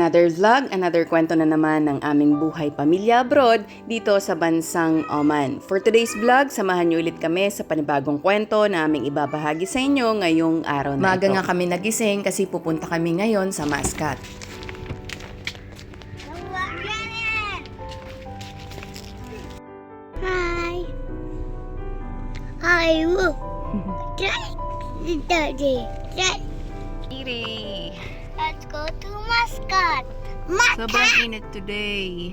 Another vlog, another kwento na naman ng aming buhay pamilya abroad dito sa bansang Oman. For today's vlog, samahan niyo ulit kami sa panibagong kwento na aming ibabahagi sa inyo ngayong araw na ito. Maaga nga kami nagising kasi pupunta kami ngayon sa Muscat. Hi. Hi. Daddy. Iri! Let's go to Muscat. Sobrang init today.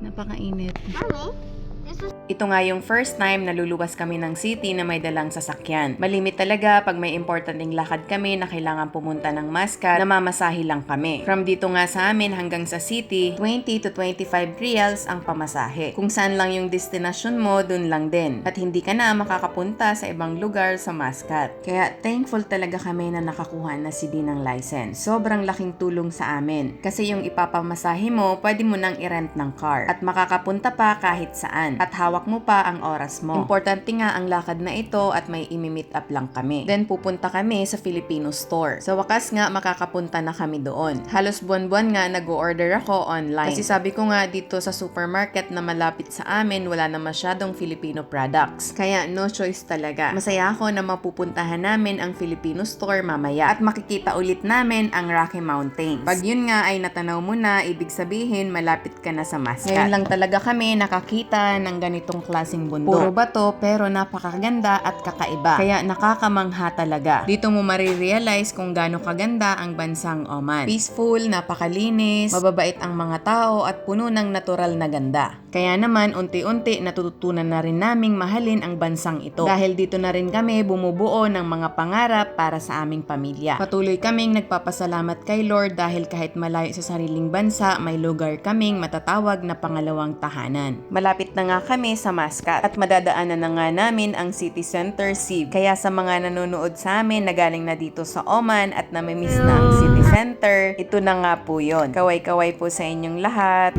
Napakainit. Mommy, this was Ito nga yung first time na luluwas kami ng city na may dalang sasakyan. Malimit talaga pag may importanteng lakad kami na kailangan pumunta ng Muscat, namamasahe lang kami. From dito nga sa amin hanggang sa city, 20 to 25 reals ang pamasahe. Kung saan lang yung destinasyon mo, dun lang din. At hindi ka na makakapunta sa ibang lugar sa Muscat. Kaya thankful talaga kami na nakakuha na si Dean ng license. Sobrang laking tulong sa amin. Kasi yung ipapamasahe mo, pwede mo nang i-rent ng car. At makakapunta pa kahit saan. At hawak mo pa ang oras mo. Importante nga ang lakad na ito at may imi-meet up lang kami. Then pupunta kami sa Filipino store. Sa wakas nga makakapunta na kami doon. Halos buwan-buwan nga nag-order ako online. Kasi sabi ko nga dito sa supermarket na malapit sa amin wala na masyadong Filipino products. Kaya no choice talaga. Masaya ako na mapupuntahan namin ang Filipino store mamaya at makikita ulit namin ang Rocky Mountains. Pag yun nga ay natanaw mo na, ibig sabihin malapit ka na sa Muscat. Ngayon lang talaga kami nakakita ng ganitong klaseng bundok. Puro bato pero napakaganda at kakaiba. Kaya nakakamangha talaga. Dito mo marirealize kung gaano kaganda ang bansang Oman. Peaceful, napakalinis, mababait ang mga tao at puno ng natural na ganda. Kaya naman unti-unti natututunan na rin naming mahalin ang bansang ito. Dahil dito na rin kami bumubuo ng mga pangarap para sa aming pamilya. Patuloy kaming nagpapasalamat kay Lord dahil kahit malayo sa sariling bansa, may lugar kaming matatawag na pangalawang tahanan. Malapit na nga kami sa Muscat at madadaanan na nga namin ang city center Sib. Kaya sa mga nanonood sa amin na galing na dito sa Oman at namimiss na ang city center, ito na nga po yun. Kaway-kaway po sa inyong lahat.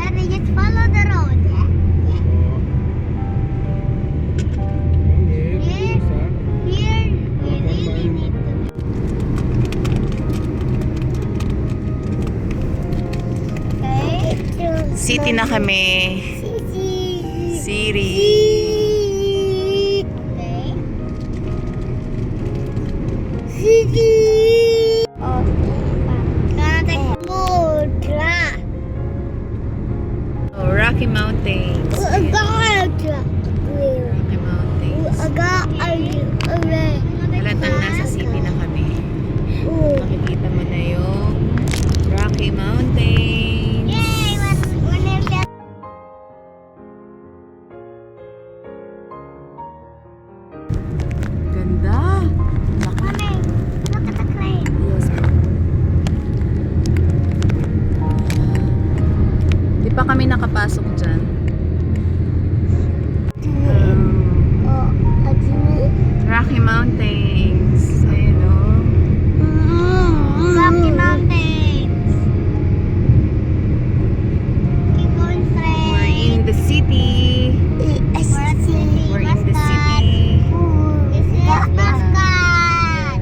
Daddy, just follow the road. Here, we really need to. Okay. City na kami. Siri. Okay. City. Oh, Rocky Mountains. Rocky Mountains. Halatang nasa city na kami. Makikita mo na yung Rocky Mountains. Yay! Ganda. Mommy, look at the crane. Yes. Di pa kami nakapasok dyan. Rocky Mountains. Ayun o. Rocky Mountains. Keep going straight. We're in the city. We're at city. We're in the city. This is Muscat.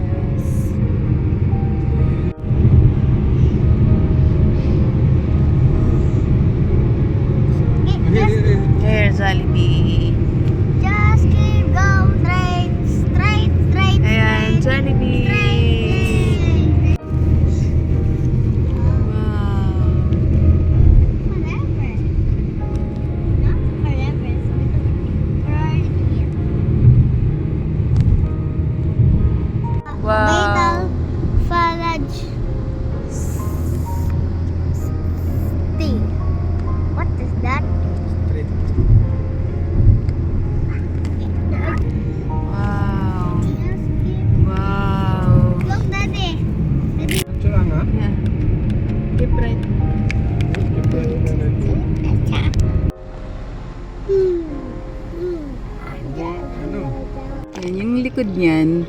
Here, Jollibee. Just keep going straight. Ayan, Jollibee. Wow. Forever. Not forever. Right here. Wow. Betel Fallage thing. What is that? Wow. Just keep. Wow. Look, Daddy. Yeah. Keep right. Yan, yung likod niyan,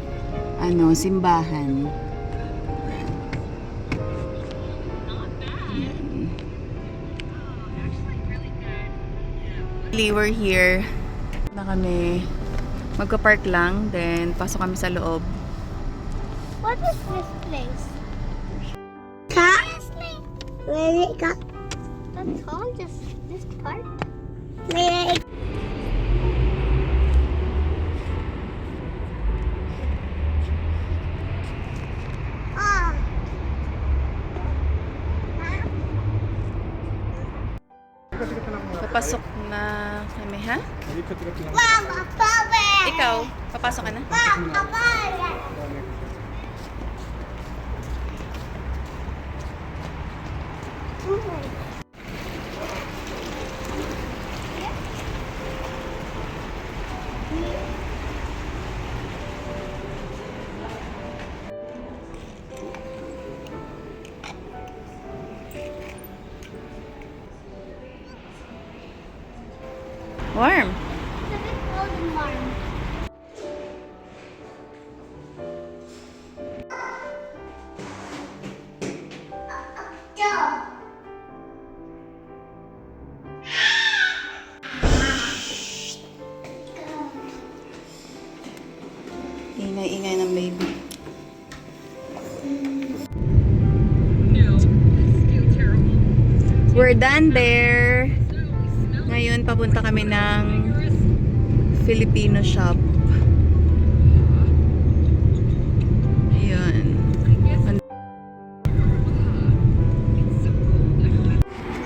simbahan. We're here. Na kami. Magka-park lang, then pasok kami sa loob. What is this place? Where it got? That's all. Just this part. Where it? Ah. Papasok na kami, ha? Mama, Papa. Ikaw, papasok ka na? Mama, Papa. Warm. It's a bit cold and warm. Go. Ingay-ingay ng baby. We're done there. Ngayon, papunta kami ng Filipino shop. Ayan.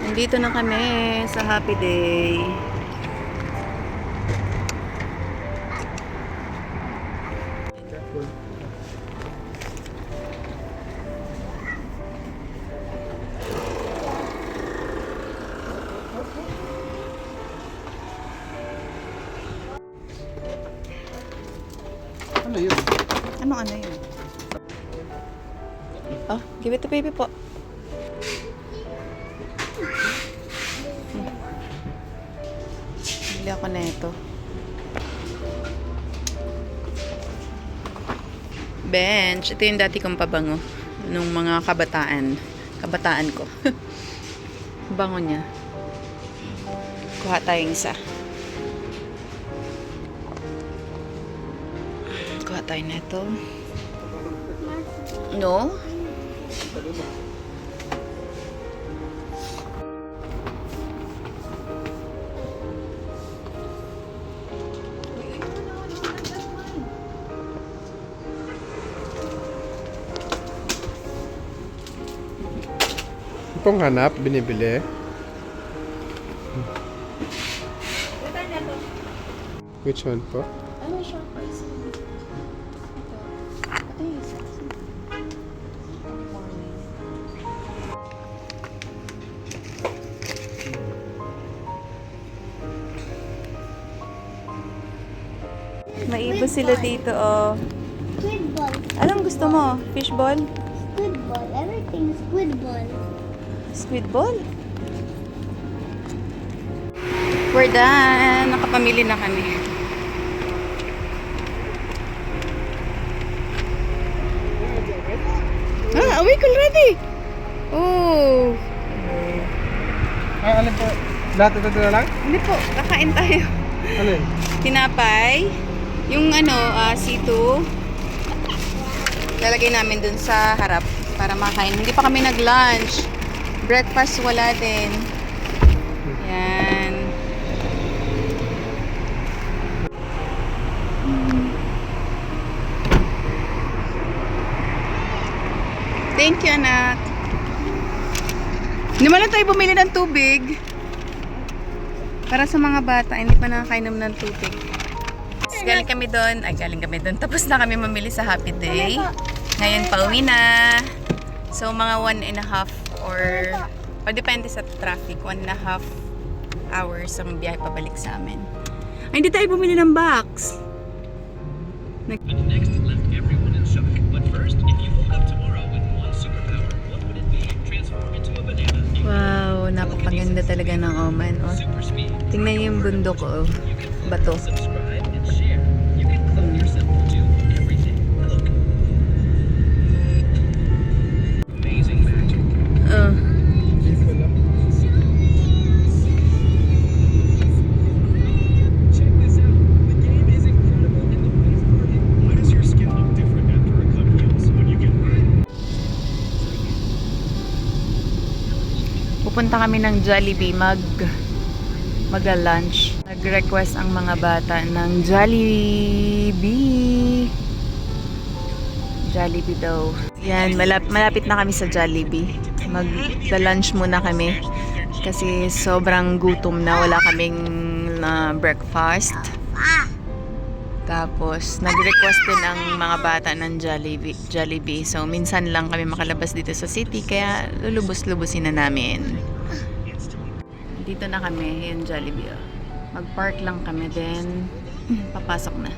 Nandito na kami sa Happy Day. Ano yun? Ano yun? Oh, give it to baby po. Bili ako na ito. Bench. Ito yung dati kong pabango. Nung mga kabataan ko. Bango niya. Kuha tayong isa. Kuha tayo na ito. No? Pong hanap, binibili. Which one po? Ano siya? Ito. Ito yung isa. Maiba sila dito, oh. Squid ball. Anong gusto mo? Fishball? Squid ball. Everything is squid ball. Squid ball? We're done. Nakapamili na kami. Awake already! Oh! Ah, alin po? Lahat ito na lang? Hindi po, kakain tayo. Alin? Tinapay. Yung C2. Lalagay namin dun sa harap para makain. Hindi pa kami nag-lunch. Breakfast wala din. Yan. Thank you, anak. Hindi man lang tayo bumili ng tubig. Para sa mga bata, hindi pa nakakainom ng tubig. Galing kami doon. Tapos na kami mamili sa Happy Day. Ngayon, pauwi na. So, mga 1.5 or depende sa traffic, 1.5 hours ang biyahe pabalik sa amin. Ay, hindi tayo bumili ng box. The next left everyone in shock. But first, if you woke up tomorrow with one superpower, what would it be? Transform into a banana. Wow, napakaganda talaga ng Oman. Oh. Super speed. Tingnan niyo yung bundok ko. Oh. You can Bato. subscribe and share. You can clone yourself to everything. Look. Amazing magic. Oh. Check this out. The game is incredible and the best part is why does your skin look different after a cut heals when you get burned? Pupunta kami ng Jollibee mag-lunch. Nag-request ang mga bata ng Jollibee. Jollibee daw. Yan, malapit na kami sa Jollibee. Mag-lunch muna kami. Kasi sobrang gutom na. Wala kaming breakfast. Tapos, nag-request din ang mga bata ng Jollibee. So, minsan lang kami makalabas dito sa city. Kaya, lulubos-lubusin na namin. Dito na kami, yung Jollibee. Oh. Mag-park lang kami, then papasok na.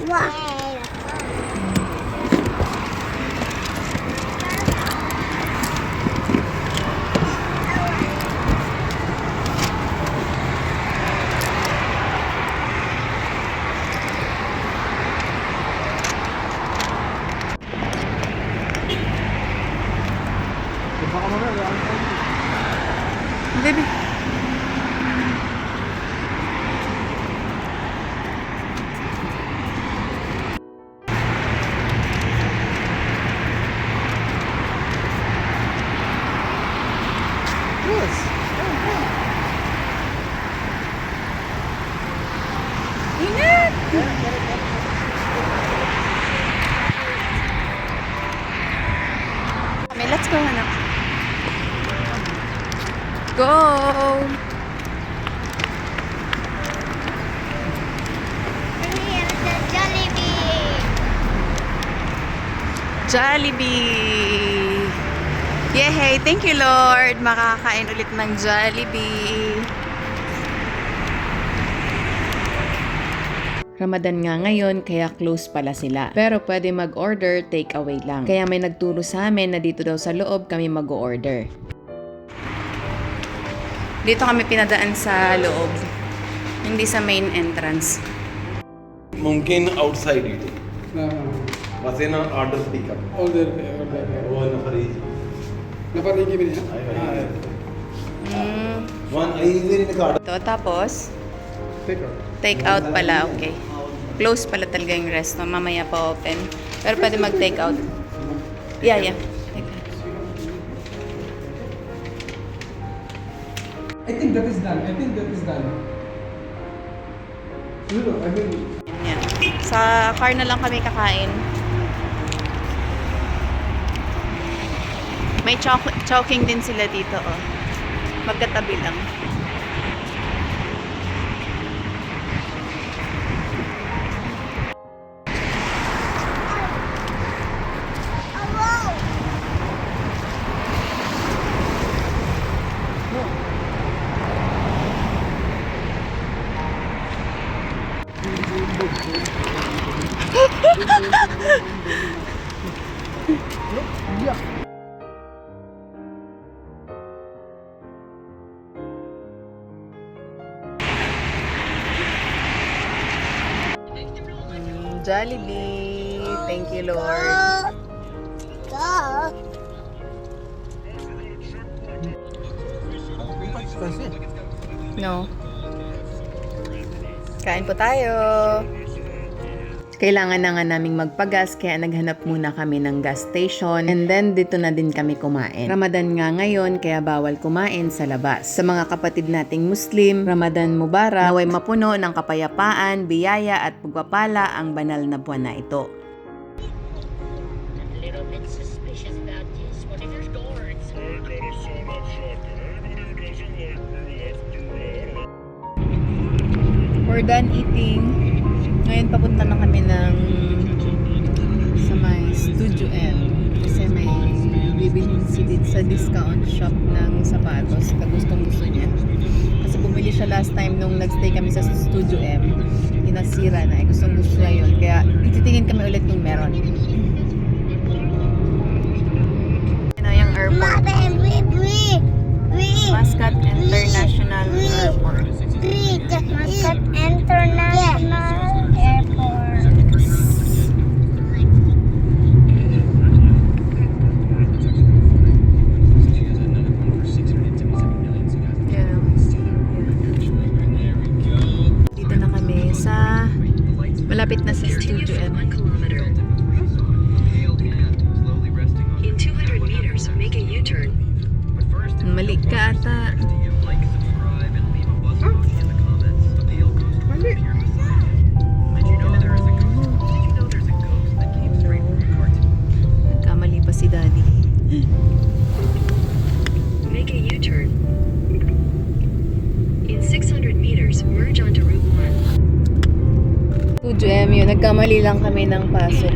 Wow. Baka mamaya, Baby. yes. Ingat! Okay, let's go, anak. Go! Here's the Jollibee. Jollibee! Yay! Thank you, Lord! Makakain ulit ng Jollibee. Ramadan nga ngayon, kaya close pala sila. Pero pwede mag-order, take away lang. Kaya may nagturo sa amin na dito daw sa loob kami mag-order. Dito kami pinadaan sa loob. Hindi sa main entrance. मुमकिन outside eating No. बस ये ना order pickup All there. वो नफरी Dapat lagi ba niya? One easy in card Ito, tapos, Take her. take out pala, okay. Close pala talaga yung resto. Mamaya pa open. Pero pwede mag-take out. Yeah. Take out. I think that is done. No, I mean, Yan. Sa car na lang kami kakain. May choking din sila dito, oh. Magkatabi lang. Jollibee. Thank you, Lord. No. Kain po tayo. Kailangan na nga naming magpagas kaya naghanap muna kami ng gas station and then dito na din kami kumain. Ramadan nga ngayon kaya bawal kumain sa labas. Sa mga kapatid nating Muslim, Ramadan Mubarak, naway mapuno ng kapayapaan, biyaya at pagpapala ang banal na buwan na ito. A little bit suspicious about this. What if there's guards? I got a soda shotgun. Anybody who doesn't like me will have to run. We're done eating. Ngayon papunta na kami ng sa may Studio M kasi may bibilhin si Did sa discount shop ng sapatos na gustong gusto niya. Kasi bumili siya last time nung nagstay kami sa Studio M. Inasira na. Gustong gusto niya yun. Kaya titingin kami ulit kung meron. Yan yung airport. Muscat International Airport. Muscat International Airport. Dito na kami sa malapit na sa Studio M. Make a U-turn. In 600 meters, merge onto Route 1. Studio MU, nagkamali lang kami ng pasok.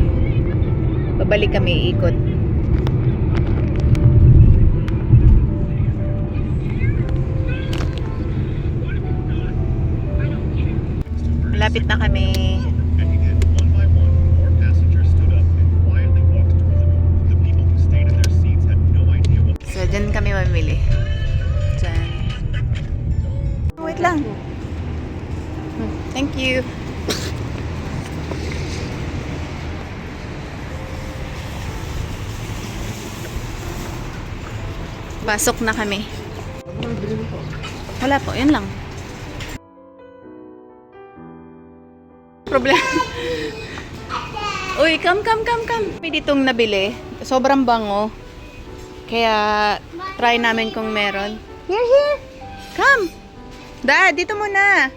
Babalik kami ikot. Malapit na kami. And again, one by one, more passengers stood up and quietly walked toward the door. The people who stayed in their seats had no idea what So, dyan kami mamili. Dyan. Wait lang. Thank you. Pasok na kami. Wala po, yun lang. Problema. Uy, come. May ditong nabili. Sobrang bango. Kaya, try namin kung meron. Here. Come. Dad, dito muna.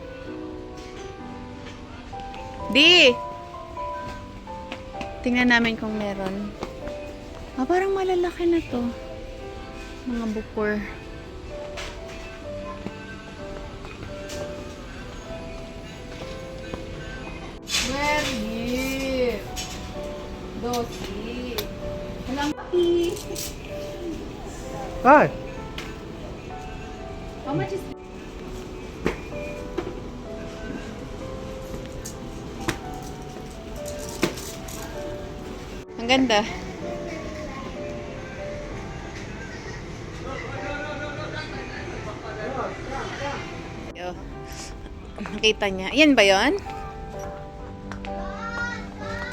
Di. Tingnan namin kung meron. Ah, parang malalaki na to. Mga bukor. Where here? Dosi. Walang paki. Hi. How much is Ang ganda. Oh. Nakita niya. Yan ba yon?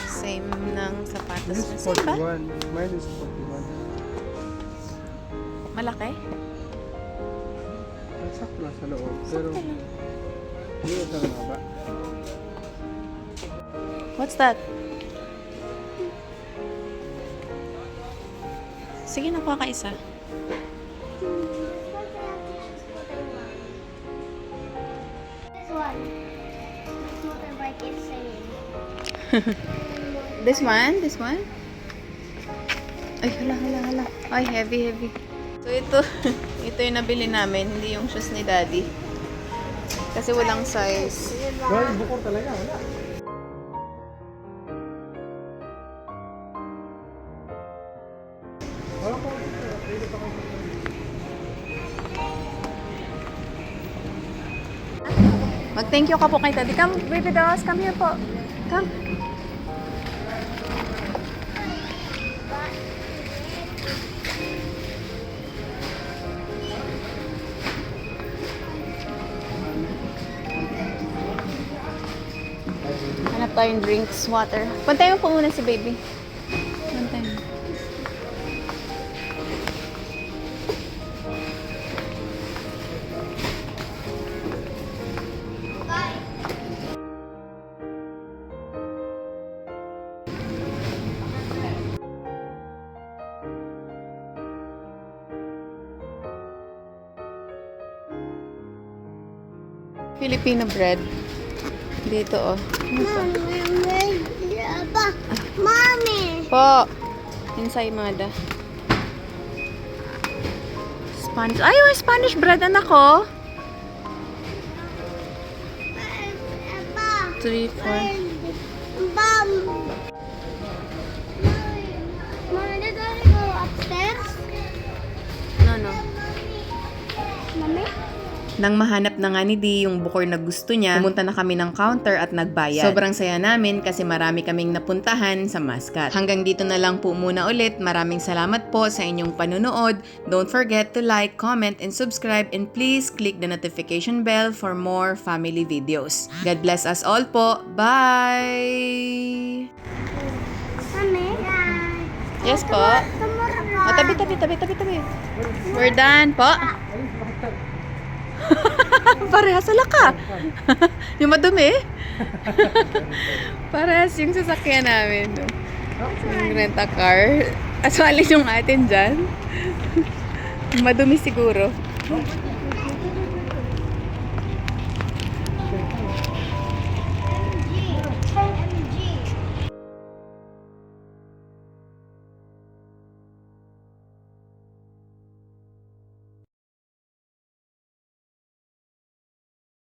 Same ng sapatos This niya. is Same ba? 41. Mine is 41. Malaki? Sakto lang sa loob. Pero, hindi ito lang ba? What's that? Sige, nakuha ka isa. This one. This motorbike is singing. This one? This one? Ay, hala. Ay, heavy. So, ito yung nabili namin. Hindi yung shoes ni Daddy. Kasi walang size. Well, bukod talaga. Wala. Wala po. Mag-thank you ka po kay Daddy. Come, baby dolls. Come here po. Come. Hanap tayong drinks, water. Puntayin mo po muna si baby. Puntayin mo. Filipino bread. Dito, oh. Mommy! Po. Inside, Mada. Spanish. Ay, may Spanish bread, anak ko. 3, 4. Mom! Mommy, did I go upstairs? No. Mommy? Nang mahanap na nga ni Dee yung bukor na gusto niya, pumunta na kami ng counter at nagbayad. Sobrang saya namin kasi marami kaming napuntahan sa Mascat. Hanggang dito na lang po muna ulit. Maraming salamat po sa inyong panunood. Don't forget to like, comment, and subscribe, and please click the notification bell for more family videos. God bless us all po. Bye! Mommy? Yes po. O, tabi. We're done po. Parehas sila ka. Yung madumi. Parehas yung sasakyan namin. Yung rent-a-car. Aswalin yung atin dyan. Madumi siguro.